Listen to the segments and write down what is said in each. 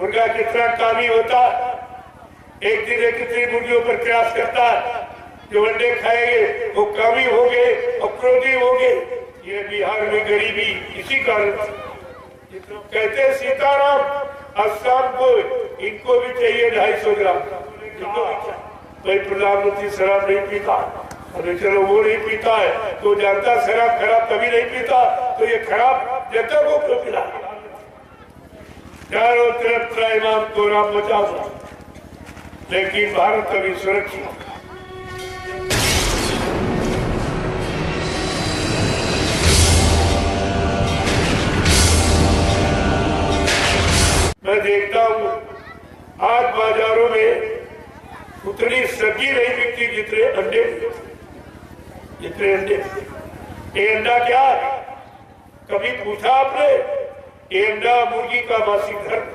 मुर्गा कितना कामी होता, एक दिन कितनी मुर्गियों पर प्रयास करता, जो अंडे खाएंगे वो कामी होंगे और क्रोधी होंगे। ये बिहार में गरीबी इसी कारण। कहते सीताराम असम को इनको भी चाहिए 250 ग्राम, भाई प्रधानमंत्री शराब नहीं पीता, अरे चलो वो नहीं पीता है तो जानता शराब खराब कभी नहीं पीता, तो ये खराब जनता को क्यों पिला? चारों तरफ त्राईमाम को राम बचाओ, लेकिन भारत कभी सुरक्षित। मैं देखता हूँ आज बाजारों में उतनी सब्जी नहीं बिकती जितने अंडे। ये अंडा क्या है? कभी पूछा आपने? ये अंडा मुर्गी का मासिक धर्म।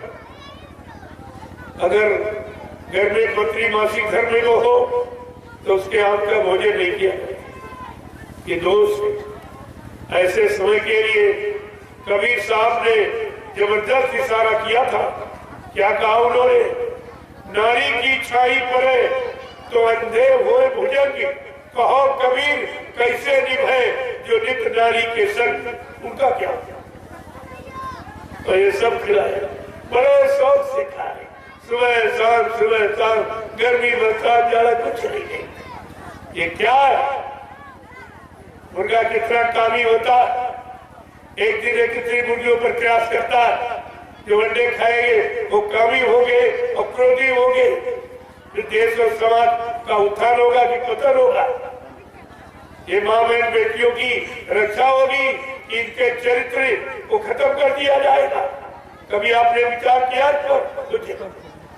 अगर घर में पत्नी मासिक धर्म में हो तो उसके आम का भोजन नहीं किया। ये दोस्त ऐसे समय के लिए कबीर साहब ने जबरदस्त इशारा किया था। क्या कहा उन्होंने? नारी की छाई पड़े तो अंधे हुए भुजंग, कहो कबीर कैसे निभाए जो नित नारी के संग। उनका क्या? तो ये सब खिलाए, बड़े शौक से खाए, सुबह शाम, गर्मी बरसात जाड़ा कुछ नहीं। ये क्या है? मुर्गा कितना कामी होता, एक दिन कितनी मुर्गियों पर प्रयास करता, जो अंडे खाएंगे वो कामी होंगे और क्रोधी होंगे। फिर देश और समाज का उत्थान होगा कि पतन होगा? ये माँ बहन बेटियों की रक्षा होगी, इनके चरित्र को खत्म कर दिया जाएगा। कभी आपने विचार किया?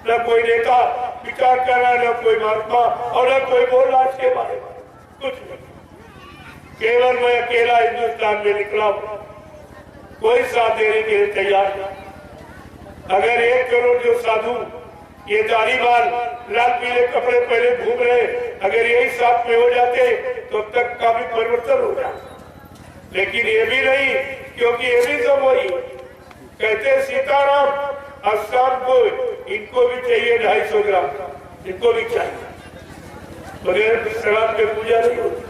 न कोई नेता विचार कर रहा, न कोई महात्मा और न कोई बोल रहा इसके बारे में कुछ नहीं। केवल मैं अकेला हिंदुस्तान में निकला हूं, कोई साथ देने के लिए तैयार नहीं। अगर 1 करोड़ जो साधु ये दाढ़ीवाल लाल पीले कपड़े पहले घूम रहे, अगर यही साथ में हो जाते तो तक काफी परिवर्तन हो जाता। लेकिन ये भी नहीं, क्योंकि ये भी सब वही कहते सीताराम असम को इनको भी चाहिए 250 ग्राम, इनको भी चाहिए। बगैर शराब के पूजा नहीं होती,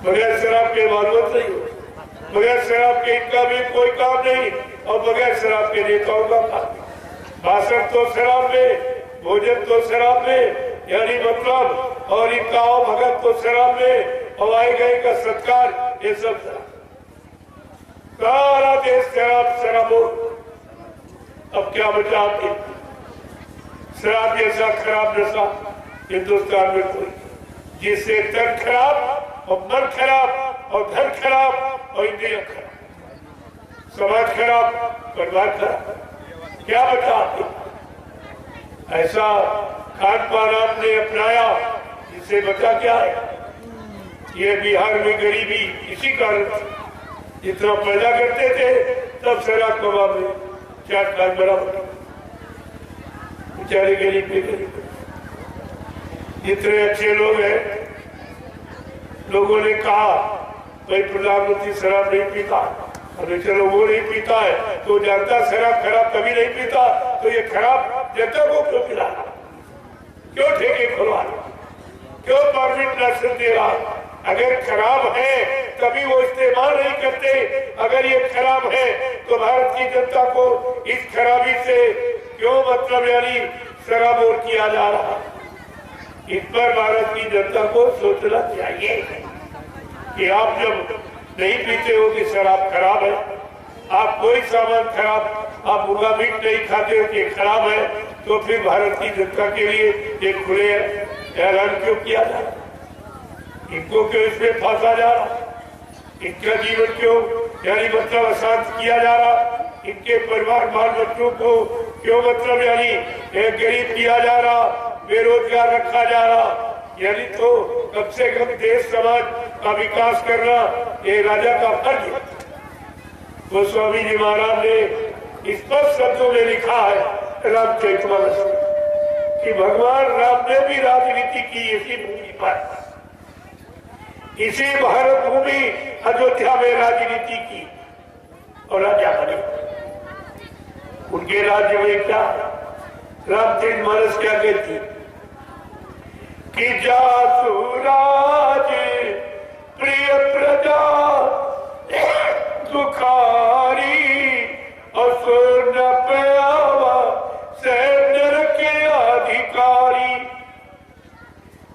बगैर शराब के इबादत नहीं होती, बगैर शराब के इनका भी कोई काम नहीं, और बगैर शराब के नेताओं का काम। भाषण तो शराब में, भोजन तो शराब में, यानी मतलब, और इनका भगत तो शराब में, और आए गए का सत्कार, ये सब सारा देश शराब शराबो। अब क्या बचा आपके? शराब जैसा खराब नशा हिंदुस्तान में कोई, जिससे तन खराब और मन खराब और धन खराब और इंद्रिया खराब, समाज खराब, परिवार खराब, क्या बचा आपके? ऐसा खान पान आपने अपनाया, जिससे बचा क्या है? ये बिहार में गरीबी इसी कारण। जितना पैदा करते थे तब शराब कबाब में 4 लाख बराबर, बेचारे गरीब के गरीब। जितने अच्छे लोग हैं, लोगों ने कहा भाई प्रधानमंत्री शराब नहीं पीता, अरे चलो वो नहीं पीता है तो जानता शराब खराब कभी नहीं पीता, तो ये खराब जनता को क्यों पिला? क्यों ठेके खुलवा? क्यों परमिट लाइसेंस दे रहा? अगर खराब है तभी वो इस्तेमाल नहीं करते। अगर ये खराब है तो भारत की जनता को इस खराबी से क्यों मतलब यानी शराबोर किया जा रहा? इस पर भारत की जनता को सोचना चाहिए कि आप जब नहीं पीते हो कि शराब खराब है, आप कोई सामान खराब, आप मुर्गा मीट नहीं खाते हो कि खराब है, तो फिर भारत की जनता के लिए एक खुले ऐलान क्यों किया जा रहा? इनको क्यों इसमें फंसा जा रहा? इनका जीवन क्यों यानी मतलब अशांत किया जा रहा? इनके परिवार बाल बच्चों को क्यों मतलब यानी गरीब किया जा रहा, बेरोजगार रखा जा रहा? यानी तो कम से कम देश समाज का विकास करना ये राजा का फर्ज है। तो स्वामी जी महाराज ने स्पष्ट शब्दों में लिखा है रामचरितमानस कि भगवान राम ने भी राजनीति की इसी भूमि पर, इसी भारत भूमि अयोध्या में राजनीति की और राजा बने। उनके राज्य में क्या रामचरित मानस क्या कहती कि जासुराज प्रिय प्रजा दुखारी असुर न पावा सैन्य के अधिकारी।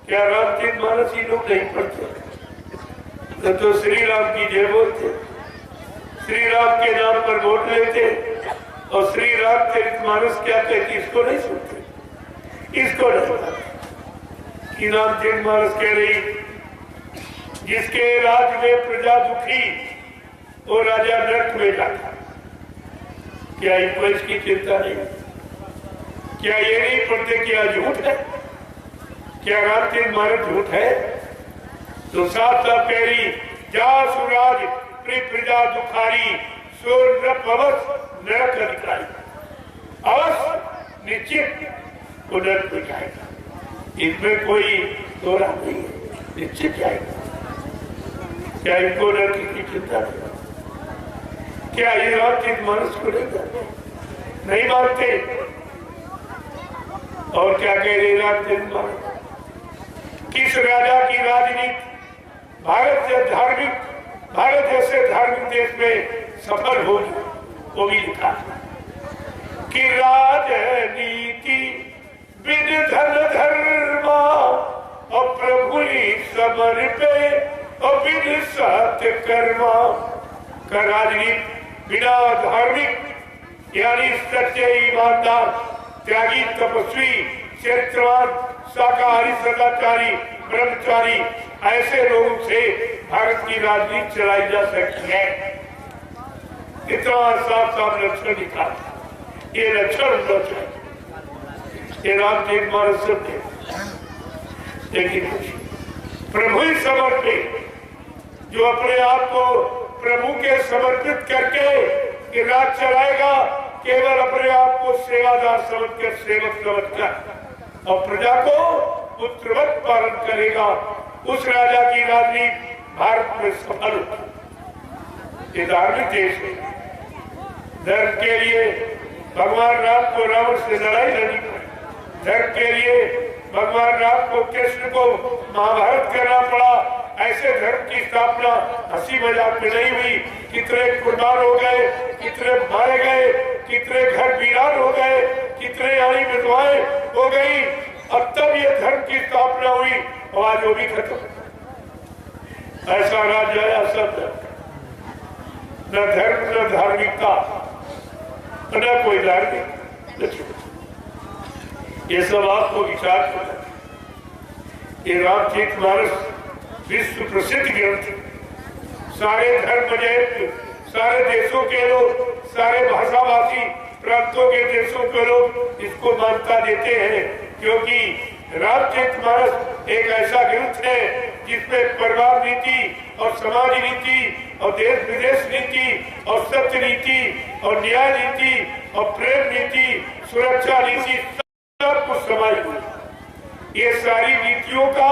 क्या रामचरित मानस ही लोग नहीं पढ़ते? तो श्री राम की जय बोलते, श्री राम के नाम पर वोट लेते, और श्री रामचरित मानस क्या कहती इसको नहीं सुनते, इसको नहीं पता कि रामचरित मानस कह रही जिसके राज्य में प्रजा दुखी वो राजा नरक में जाता। क्या इनको इसकी चिंता नहीं? क्या ये नहीं पढ़ते क्या झूठ है? क्या रामचरित मानस झूठ है? तो साफ साफ कह रही जा सुराज प्रिय प्रजा दुखारी सुर नरक नरक अधिकारी। अवश्य निश्चित वो नरक में जाएगा, इसमें कोई दोहरा नहीं है, निश्चित जाएगा। क्या इनको नरक की चिंता नहीं? क्या ये रामचरित मानस को नहीं मानते? और क्या कह रहे रामचरित मानस? किस राजा की राजनीति भारत जैसे धार्मिक देश में सफल होगी वो भी लिखा कि राजनीति विद धन धर्मा और प्रभु समर्पे और विद सत्य कर्मा। का राजनीति बिना धार्मिक यानी सच्चे ईमानदार त्यागी तपस्वी चरित्रवान शाकाहारी सदाचारी ब्रह्मचारी ऐसे लोगों से भारत की राजनीति चलाई जा सकती है। इतना साफ साफ लक्षण निकाल, ये लक्षण होना चाहिए। ये रामचरित मानस है, लेकिन प्रभु ही समर्पित जो अपने आप को प्रभु के समर्पित करके राज चलाएगा, केवल अपने आप को सेवादार समझकर सेवक समझकर और प्रजा को पुत्रवत पालन करेगा, उस राजा की राजनीति भारत में सफल होगी। ये धार्मिक देश है। धर्म के लिए भगवान राम को रावण से लड़ाई लड़नी पड़ी, धर्म के लिए भगवान राम को कृष्ण को महाभारत करना पड़ा। ऐसे धर्म की स्थापना हंसी मजाक में नहीं हुई। कितने कुर्बान हो गए, कितने मारे गए, कितने घर वीरान हो गए, कितने यानी विधवाएं हो गई। अब तब ये धर्म की स्थापना हुई और आज वो भी खत्म। ऐसा राज्य आया सब न धर्म न धार्मिकता न कोई धार्मिक। ये सब आपको विचार करना। ये रामचरित मानस विश्व प्रसिद्ध ग्रंथ, सारे धर्म जैन, सारे देशों के लोग, सारे भाषाभाषी प्रांतों के देशों के लोग इसको मान्यता देते हैं, क्योंकि रामचरित मानस एक ऐसा ग्रंथ है जिसमें परिवार नीति और समाज नीति और देश विदेश नीति और सत्य नीति और न्याय नीति और प्रेम नीति, सुरक्षा नीति सब कुछ समाज में। ये सारी नीतियों का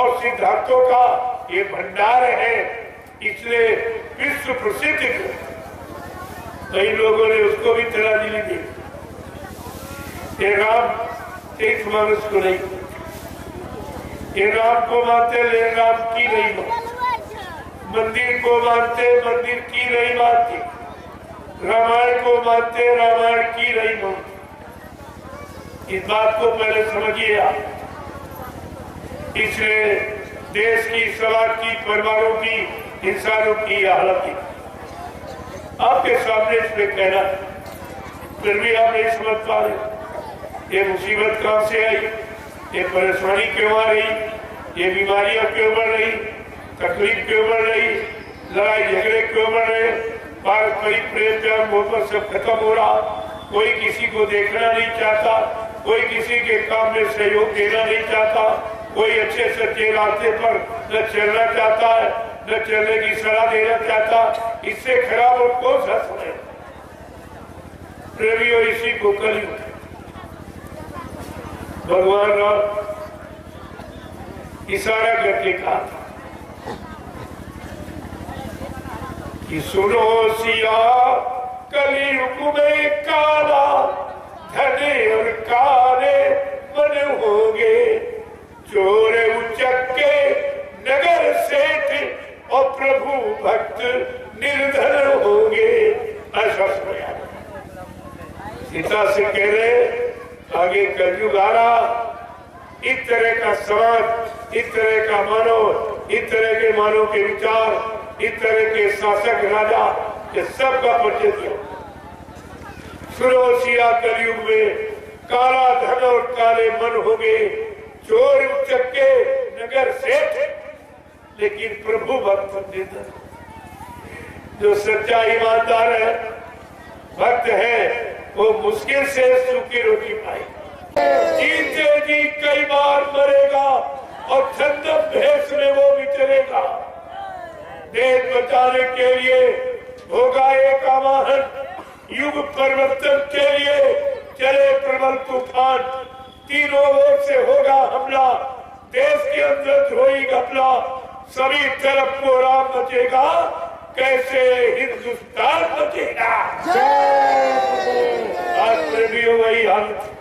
और सिद्धांतों का ये भंडार है, इसलिए विश्व प्रसिद्ध है। कई लोगों ने उसको भी तराजनी दी। ये रामचरित मानस को नहीं, ये राम को मानते ले राम की नहीं मानते, मंदिर को मानते मंदिर की नहीं मानते, रामायण को मानते रामायण की नहीं मानते। इस बात को पहले समझिए आप। इसलिए देश की, समाज की, परिवारों की, इंसानों की हालत की आपके सामने इसमें कहना, फिर भी आप नहीं समझ पा रहे। ये मुसीबत कहां से आई, ये परेशानी क्यों आ रही, ये बीमारियां क्यों बढ़ रही, तकलीफ क्यों बढ़ रही, लड़ाई झगड़े क्यों बढ़ रहे, पारस्परिक प्रेम प्यार मोहब्बत सब खत्म हो रहा, कोई किसी को देखना नहीं चाहता, कोई किसी के काम में सहयोग देना नहीं चाहता, कोई अच्छे सच्चे रास्ते पर न चलना चाहता है, न चलने की सलाह देना चाहता। इससे खराब और कौन सा समय? प्रेमियों, इसी को कलयुग भगवान राम इशारा करके कहा कि सुनो सिया कलयुग में काला धन और काले मन होंगे, चोर उचक्के नगर सेठ और प्रभु भक्त निर्धन होंगे। ऐसा समझा सीता से कह रहे आगे कलयुग आ रहा, इस तरह का समाज, इस तरह का मानव, इस तरह के मानव के विचार, इस तरह के शासक राजा, ये सब का परिचय दिया। सुनो सिया कलयुग में काला धन और काले मन होंगे, चोर उचक्के नगर सेठ, लेकिन प्रभु भक्त निर्धन। जो सच्चा ईमानदार है, भक्त है, वो मुश्किल से सूखी रोटी पाए। जीते जी कई बार मरेगा और छंदम भेष में वो विचरेगा। देश बचाने के लिए होगा एक आवाहन, युग परिवर्तन के लिए चले प्रबल तूफान। तीनों ओर से होगा हमला, देश के अंदर धोई घपला, सभी तरफ कोहराम मचेगा, कैसे हिंदुस्तान बचेगा। आज में भी हो वही हालत,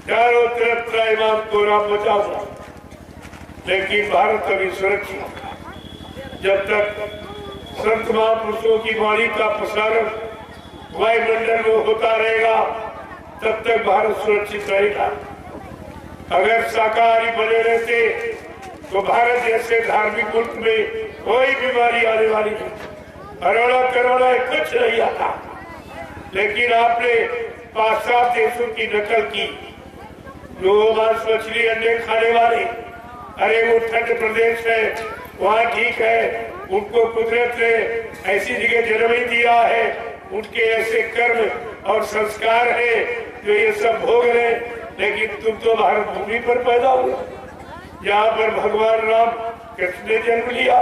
चारों तरफ त्राईमान कोहराम मचा हुआ, लेकिन भारत अभी सुरक्षित। जब तक संत महापुरुषों की वाणी का प्रसारण वायुमंडल में होता रहेगा, तब तक भारत सुरक्षित रहेगा। अगर शाकाहारी बने रहते तो भारत जैसे धार्मिक मुल्क में कोई बीमारी आने वाली नहीं, कोरोना कुछ नहीं आता। लेकिन आपने पाश्चात्य देशों की नकल की, जो मांस मछली अंडे खाने वाले, अरे वो ठंड प्रदेश है, वहाँ ठीक है, उनको कुदरत ने ऐसी जगह जन्म ही दिया है, उनके ऐसे कर्म और संस्कार है जो ये सब भोग रहे। लेकिन तुम तो भारत भूमि पर पैदा हुए, जहाँ पर भगवान राम कृष्ण ने जन्म लिया,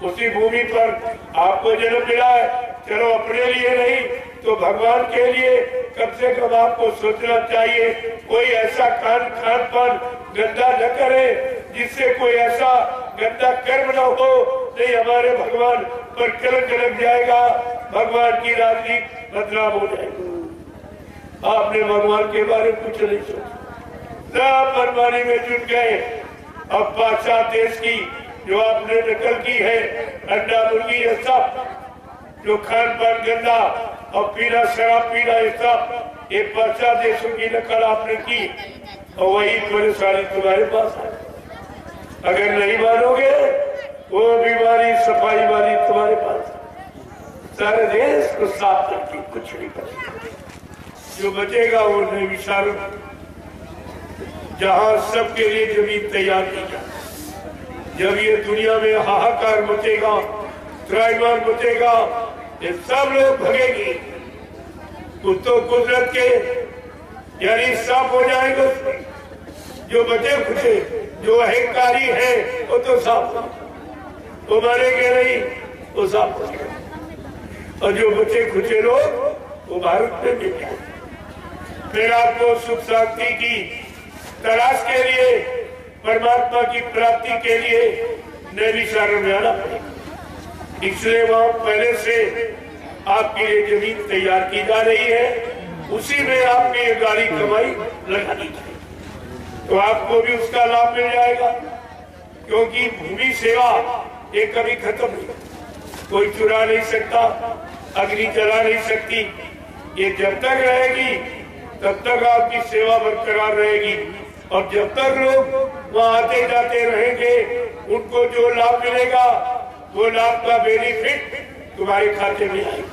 उसी भूमि पर आपको जन्म मिला है। चलो अपने लिए नहीं तो भगवान के लिए कम से कम आपको सोचना चाहिए, कोई ऐसा खान पान गंदा न करे जिससे कोई ऐसा गंदा कर्म न हो, नहीं हमारे भगवान पर कलंक लग जाएगा, भगवान की राजनीति बदनाम हो जाएगी। आपने भगवान के बारे में कुछ नहीं सोचा, सब मनमानी में जुट गए। अब पाश्चात्य देश की जो आपने नकल की है, अंडा मुर्गी ये सब, जो खान पान गंदा और पीना शराब पीना ये सब, ये पाश्चात्य देशों की नकल आपने की, और वही परेशानी तुम्हारे पास है। अगर नहीं मानोगे, वो बीमारी सफाई वाली तुम्हारे पास, सारे देश को साफ करके कुछ नहीं बचेगा। जो बचेगा वो निर्विचार, जहां सबके लिए जमीन तैयार की जाए। जब ये दुनिया में हाहाकार मचेगा, त्राईमान मचेगा, ये सब लोग भगेंगे, तो कुदरत के यानी साफ हो जाएंगे उसमें। जो बचे खुचे, जो अहंकारी है, वो तो साफ, वो मरेंगे नहीं, वो साफ हो जाएंगे। और जो बचे खुचे लोग वो भारत में मिल जाए। फिर आपको सुख शांति की तलाश के लिए, परमात्मा की प्राप्ति के लिए नैमिषारण्य में आना पड़ेगा। इसलिए वहां पहले से आपके लिए जमीन तैयार की जा रही है, उसी में आपकी ये गाड़ी कमाई लगानी चाहिए, तो आपको भी उसका लाभ मिल जाएगा। क्योंकि भूमि सेवा ये कभी खत्म नहीं, कोई चुरा नहीं सकता, अग्नि जला नहीं सकती, ये जब तक रहेगी तब तक आपकी सेवा बरकरार रहेगी। और जब तक लोग वहाँ आते जाते रहेंगे, उनको जो लाभ मिलेगा वो लाभ का बेनिफिट तुम्हारे खाते में आएगा,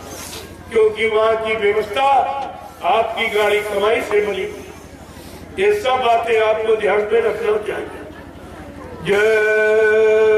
क्योंकि वहाँ की व्यवस्था आपकी गाड़ी कमाई से बनी। ये सब बातें आपको ध्यान में रखना चाहिए। जय